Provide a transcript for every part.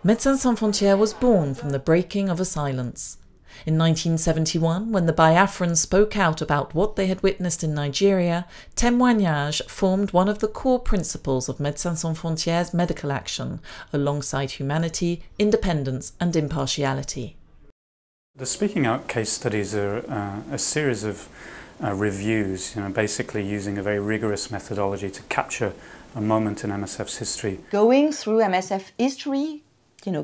Médecins Sans Frontières was born from the breaking of a silence. In 1971, when the Biafrans spoke out about what they had witnessed in Nigeria, témoignage formed one of the core principles of Médecins Sans Frontières' medical action, alongside humanity, independence and impartiality. The Speaking Out case studies are a series of reviews, basically using a very rigorous methodology to capture a moment in MSF's history. Going through MSF history,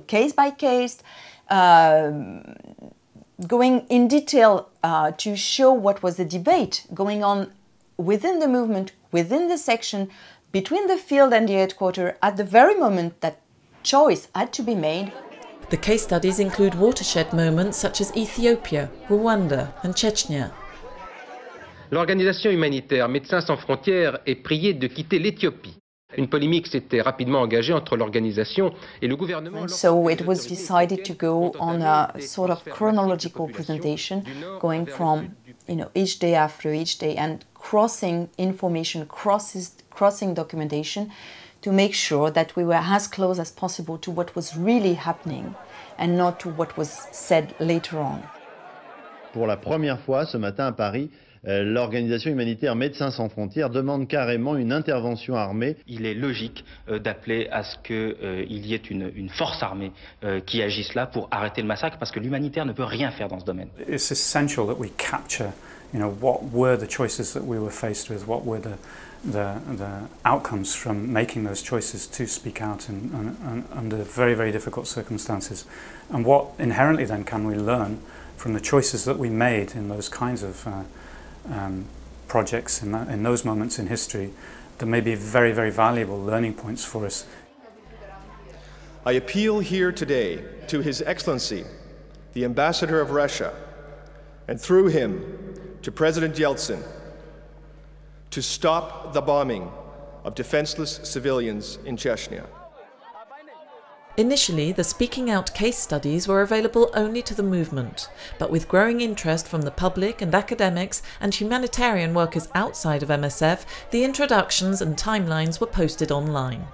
case by case, going in detail to show what was the debate going on within the movement, within the section, between the field and the headquarters at the very moment that choice had to be made. The case studies include watershed moments such as Ethiopia, Rwanda and Chechnya. L'organisation humanitaire Médecins Sans Frontières est priée de quitter l'Éthiopie. Une polémique s'était rapidement engagée entre l'organisation et le gouvernement. And so it was decided to go on a sort of chronological presentation, going from each day after each day and crossing information, crossing documentation, to make sure that we were as close as possible to what was really happening and not to what was said later on. Pour la première fois ce matin à Paris, l'organisation humanitaire Médecins Sans Frontières demande carrément une intervention armée. Il est logique d'appeler à ce qu'il y ait une force armée qui agisse là pour arrêter le massacre, parce que l'humanitaire ne peut rien faire dans ce domaine. It's essential that we capture, what were the choices that we were faced with, what were the outcomes from making those choices to speak out under very, very difficult circumstances. And what inherently then can we learn from the choices that we made in those kinds of projects in those moments in history that may be very, very valuable learning points for us. I appeal here today to His Excellency, the Ambassador of Russia, and through him to President Yeltsin, to stop the bombing of defenseless civilians in Chechnya. Initially, the Speaking Out case studies were available only to the movement, but with growing interest from the public and academics and humanitarian workers outside of MSF, the introductions and timelines were posted online.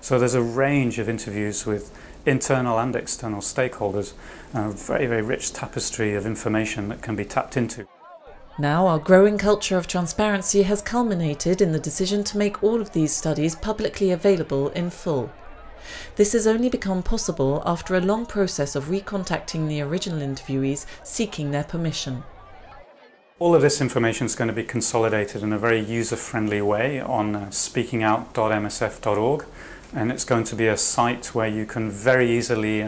So there's a range of interviews with internal and external stakeholders, a very, very rich tapestry of information that can be tapped into. Now our growing culture of transparency has culminated in the decision to make all of these studies publicly available in full. This has only become possible after a long process of recontacting the original interviewees seeking their permission. All of this information is going to be consolidated in a very user-friendly way on speakingout.msf.org, and it's going to be a site where you can very easily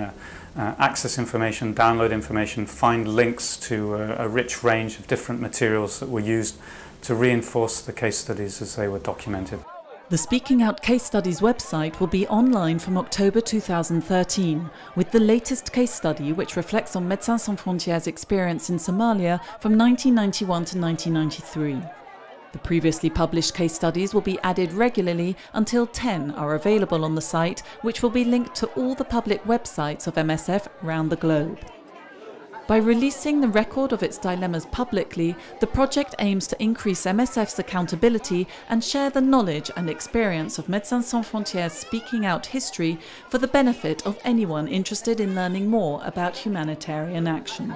access information, download information, find links to a rich range of different materials that were used to reinforce the case studies as they were documented. The Speaking Out Case Studies website will be online from October 2013, with the latest case study which reflects on Médecins Sans Frontières' experience in Somalia from 1991 to 1993. The previously published case studies will be added regularly until 10 are available on the site, which will be linked to all the public websites of MSF around the globe. By releasing the record of its dilemmas publicly, the project aims to increase MSF's accountability and share the knowledge and experience of Médecins Sans Frontières' Speaking Out history for the benefit of anyone interested in learning more about humanitarian action.